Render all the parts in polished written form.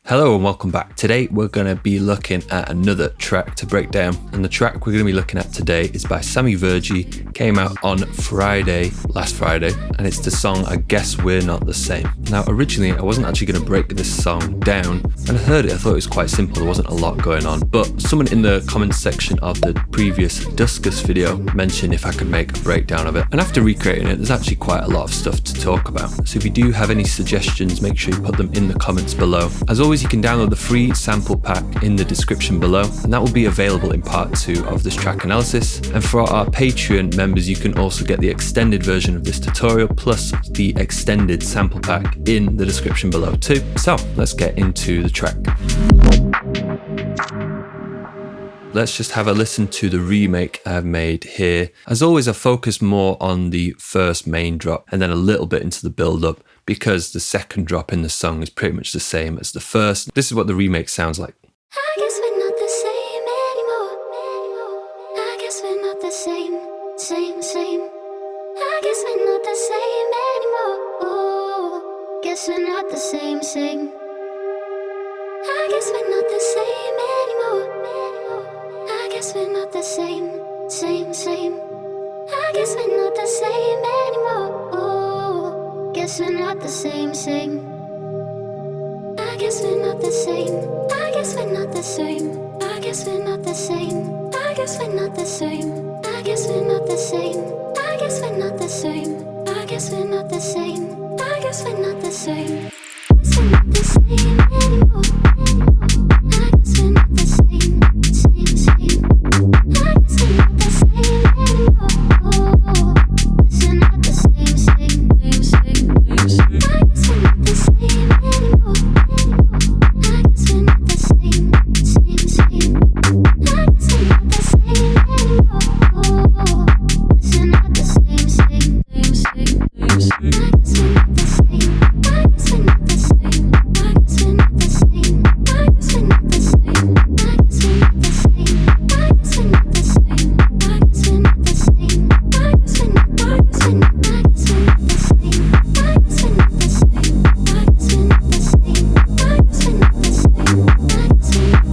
Hello and welcome back. Today we're going to be looking at another track to break down, and the track we're going to be looking at today is by Sammy Virji. Came out on last Friday, and it's the song I Guess We're Not the Same. Now originally I wasn't actually going to break this song down. When I heard it I thought it was quite simple, there wasn't a lot going on, but someone in the comments section of the previous Duskus video mentioned if I could make a breakdown of it, and after recreating it there's actually quite a lot of stuff to talk about. So if you do have any suggestions, make sure you put them in the comments below. As always, you can download the free sample pack in the description below, and that will be available in part 2 of this track analysis. And for our Patreon members, you can also get the extended version of this tutorial plus the extended sample pack in the description below too. So let's get into the track. Let's just have a listen to the remake I've made here. As always, I focus more on the first main drop and then a little bit into the build up, because the second drop in the song is pretty much the same as the first. This is what the remake sounds like. I guess we're not the same anymore. I guess we're not the same. I guess we're not the same anymore. Oh, guess we're not the same. I guess we're not the same anymore. I guess we're not the same. I guess we're not the same anymore. Oh, guess we're not the same. I guess we're not the same. I guess we're not the same. I guess we're not the same. I guess we're not the same. I guess we're not the same. I guess we're not the same. I guess we're not the same. I guess we're not the same. Guess we're not the same anymore. I guess we're not the same. I guess we're not the same anymore. Oh, guess we're not the same. I guess we're not the same anymore. I guess we're not the same. I guess we're not the same anymore. Oh, guess we're not the same. I guess we're not the same. I guess we're not the same. I guess we're not the same. I guess we're not the same. I guess we're not the same. I guess we're not the same. I guess we're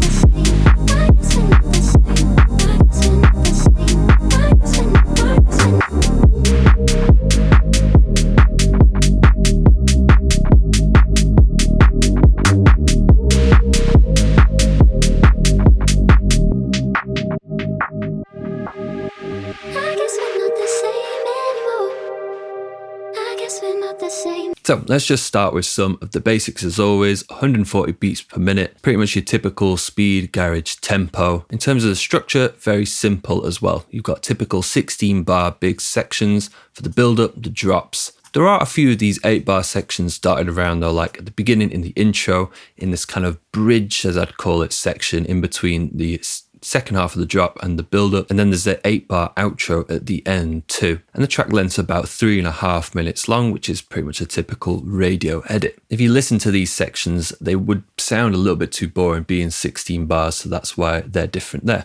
not the same. I guess we're not the same. I guess we're not the same. I guess we're not the same. I guess we're not the same. I guess we're not the same. I guess we're not the same. I guess we're not the same. I guess we're not the same. I guess we're not the same. I guess we're not So let's just start with some of the basics as always. 140 beats per minute, pretty much your typical speed garage tempo. In terms of the structure, very simple as well. You've got typical 16 bar big sections for the build up, the drops. There are a few of these 8 bar sections dotted around though, like at the beginning in the intro, in this kind of bridge, as I'd call it, section in between the second half of the drop and the build up, and then there's the 8 bar outro at the end too. And the track length's about 3.5 minutes long, which is pretty much a typical radio edit. If you listen to these sections, they would sound a little bit too boring being 16 bars, so that's why they're different there.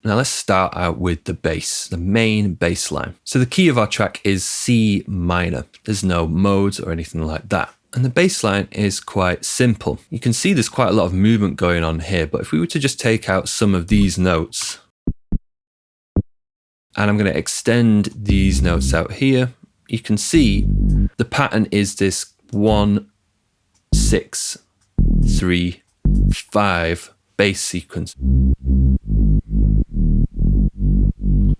Now let's start out with the bass, the main bass line. So the key of our track is C minor. There's no modes or anything like that. And the bass line is quite simple. You can see there's quite a lot of movement going on here, but if we were to just take out some of these notes, and I'm going to extend these notes out here, you can see the pattern is this 1, 6, 3, 5 bass sequence.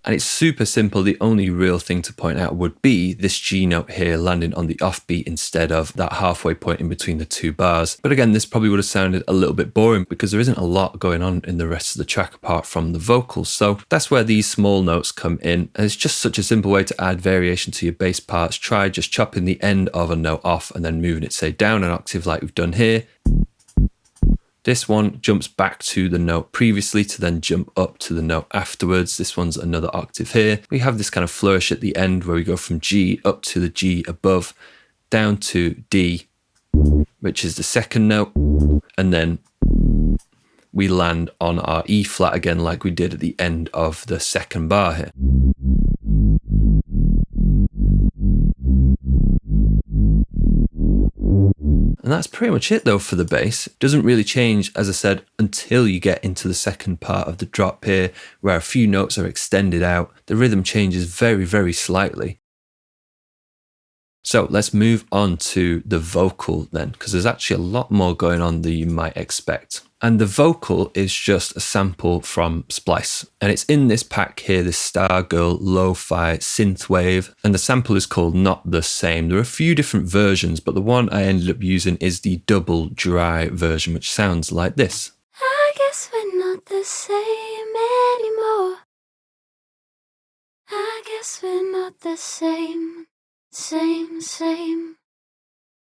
And it's super simple. The only real thing to point out would be this G note here landing on the offbeat instead of that halfway point in between the 2 bars. But again, this probably would have sounded a little bit boring because there isn't a lot going on in the rest of the track apart from the vocals. So that's where these small notes come in. And it's just such a simple way to add variation to your bass parts. Try just chopping the end of a note off and then moving it, say, down an octave like we've done here. This one jumps back to the note previously to then jump up to the note afterwards. This one's another octave here. We have this kind of flourish at the end where we go from G up to the G above, down to D, which is the second note, and then we land on our E flat again like we did at the end of the second bar here. And that's pretty much it though for the bass. It doesn't really change, as I said, until you get into the second part of the drop here, where a few notes are extended out. The rhythm changes very, very slightly. So let's move on to the vocal then, because there's actually a lot more going on than you might expect. And the vocal is just a sample from Splice. And it's in this pack here, this Stargirl Lo-Fi Synthwave. And the sample is called Not the Same. There are a few different versions, but the one I ended up using is the double dry version, which sounds like this. I guess we're not the same anymore. I guess we're not the same. Same.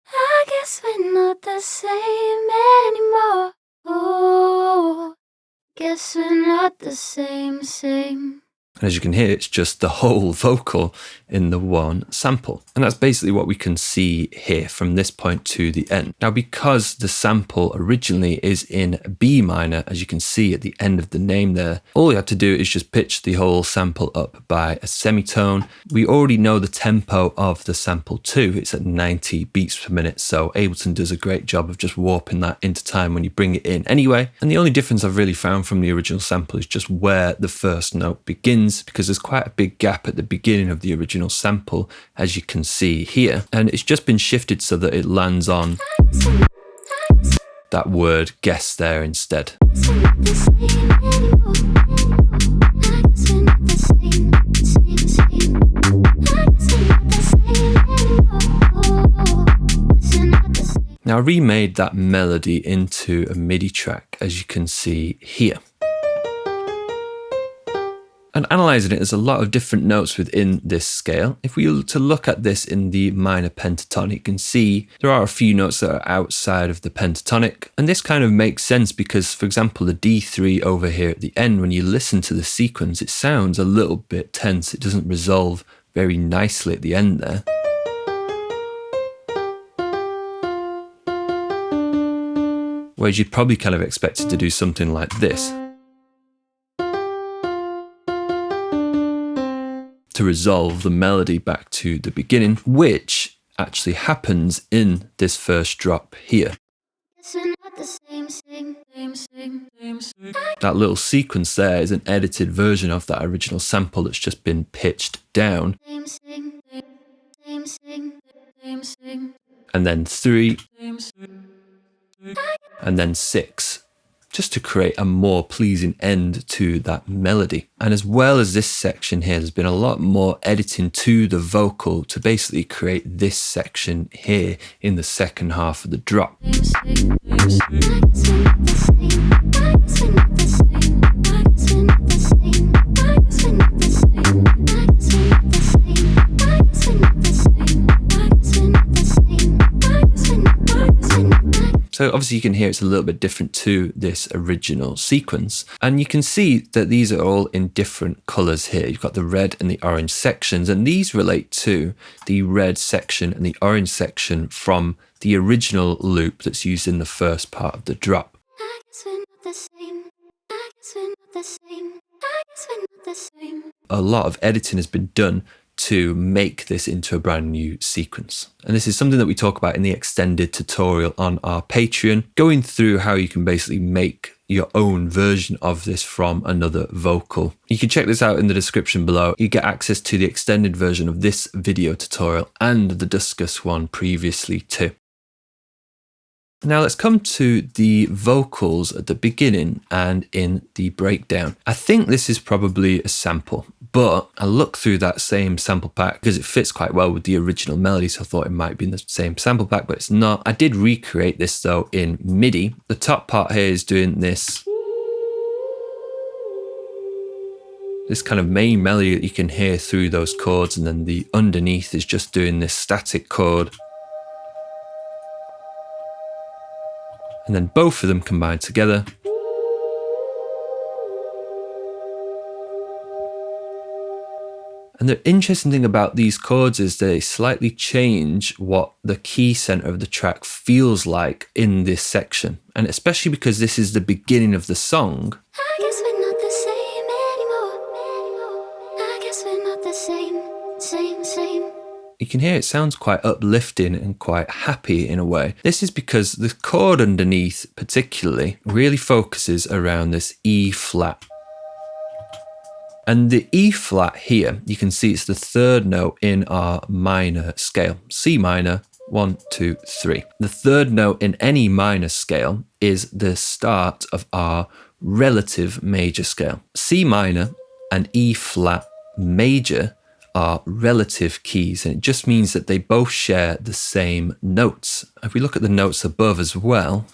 I guess we're not the same anymore. Oh, guess we're not the same. And as you can hear, it's just the whole vocal in the one sample. And that's basically what we can see here from this point to the end. Now, because the sample originally is in B minor, as you can see at the end of the name there, all you have to do is just pitch the whole sample up by a semitone. We already know the tempo of the sample too. It's at 90 beats per minute. So Ableton does a great job of just warping that into time when you bring it in anyway. And the only difference I've really found from the original sample is just where the first note begins, because there's quite a big gap at the beginning of the original sample, as you can see here. And it's just been shifted so that it lands on that word guess there instead. Now I remade that melody into a MIDI track, as you can see here. And analysing it, there's a lot of different notes within this scale. If we were to look at this in the minor pentatonic, you can see there are a few notes that are outside of the pentatonic. And this kind of makes sense because, for example, the D3 over here at the end, when you listen to the sequence, it sounds a little bit tense. It doesn't resolve very nicely at the end there. Whereas you'd probably kind of expect it to do something like this, to resolve the melody back to the beginning, which actually happens in this first drop here. That little sequence there is an edited version of that original sample that's just been pitched down. And then 3, and then 6. Just to create a more pleasing end to that melody. And as well as this section here, there's been a lot more editing to the vocal to basically create this section here in the second half of the drop. So obviously you can hear it's a little bit different to this original sequence. And you can see that these are all in different colors here. You've got the red and the orange sections, and these relate to the red section and the orange section from the original loop that's used in the first part of the drop. A lot of editing has been done to make this into a brand new sequence. And this is something that we talk about in the extended tutorial on our Patreon, going through how you can basically make your own version of this from another vocal. You can check this out in the description below. You get access to the extended version of this video tutorial and the discussed one previously too. Now let's come to the vocals at the beginning and in the breakdown. I think this is probably a sample, but I looked through that same sample pack because it fits quite well with the original melody, so I thought it might be in the same sample pack, but it's not. I did recreate this though in MIDI. The top part here is doing this kind of main melody that you can hear through those chords, and then the underneath is just doing this static chord. And then both of them combined together. And the interesting thing about these chords is they slightly change what the key center of the track feels like in this section. And especially because this is the beginning of the song. I guess we're not the same anymore. I guess we're not the same. you can hear it sounds quite uplifting and quite happy in a way. This is because the chord underneath particularly really focuses around this E flat. And the E flat here, you can see it's the third note in our minor scale. C minor, 1, 2, 3. The third note in any minor scale is the start of our relative major scale. C minor and E flat major are relative keys, and it just means that they both share the same notes. If we look at the notes above as well,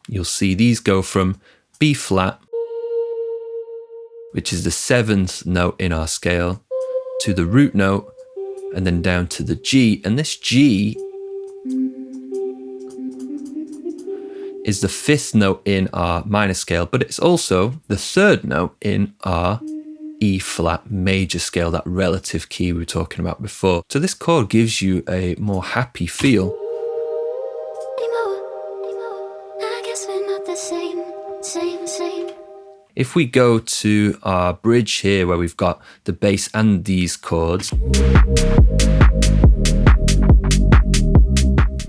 you'll see these go from B flat, which is the 7th note in our scale, to the root note, and then down to the G. And this G is the 5th note in our minor scale, but it's also the 3rd note in our E flat major scale, that relative key we were talking about before. So this chord gives you a more happy feel. If we go to our bridge here where we've got the bass and these chords,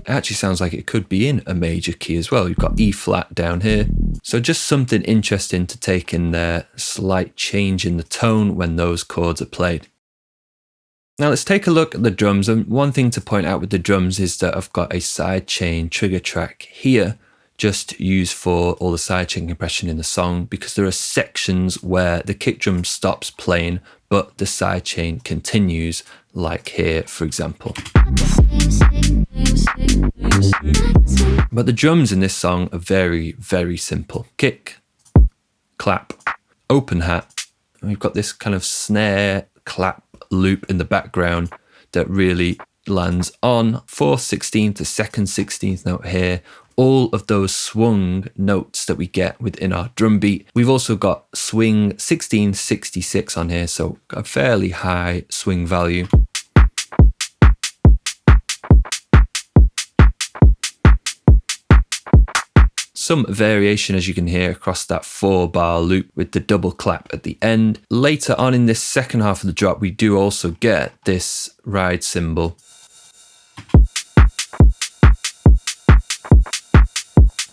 it actually sounds like it could be in a major key as well. You've got E flat down here. So just something interesting to take in there, slight change in the tone when those chords are played. Now let's take a look at the drums. And one thing to point out with the drums is that I've got a sidechain trigger track here, just used for all the sidechain compression in the song, because there are sections where the kick drum stops playing, but the sidechain continues, like here, for example. But the drums in this song are very, very simple. Kick, clap, open hat. And we've got this kind of snare clap loop in the background that really lands on 4th 16th to 2nd 16th note here. All of those swung notes that we get within our drum beat. We've also got swing 1666 on here, so a fairly high swing value. Some variation, as you can hear, across that 4-bar loop with the double clap at the end. Later on in this second half of the drop, we do also get this ride cymbal.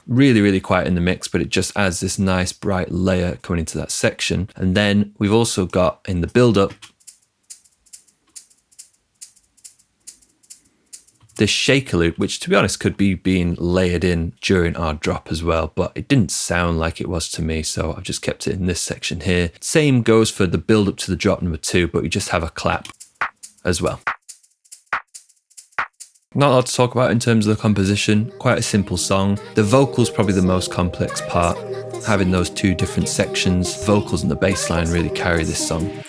Really, really quiet in the mix, but it just adds this nice bright layer coming into that section. And then we've also got in the build-up this shaker loop, which to be honest could be being layered in during our drop as well, but it didn't sound like it was to me, so I've just kept it in this section here. Same goes for the build-up to the drop number 2, but we just have a clap as well. Not a lot to talk about in terms of the composition, quite a simple song. The vocals probably the most complex part, having those 2 different sections. Vocals and the bass line really carry this song.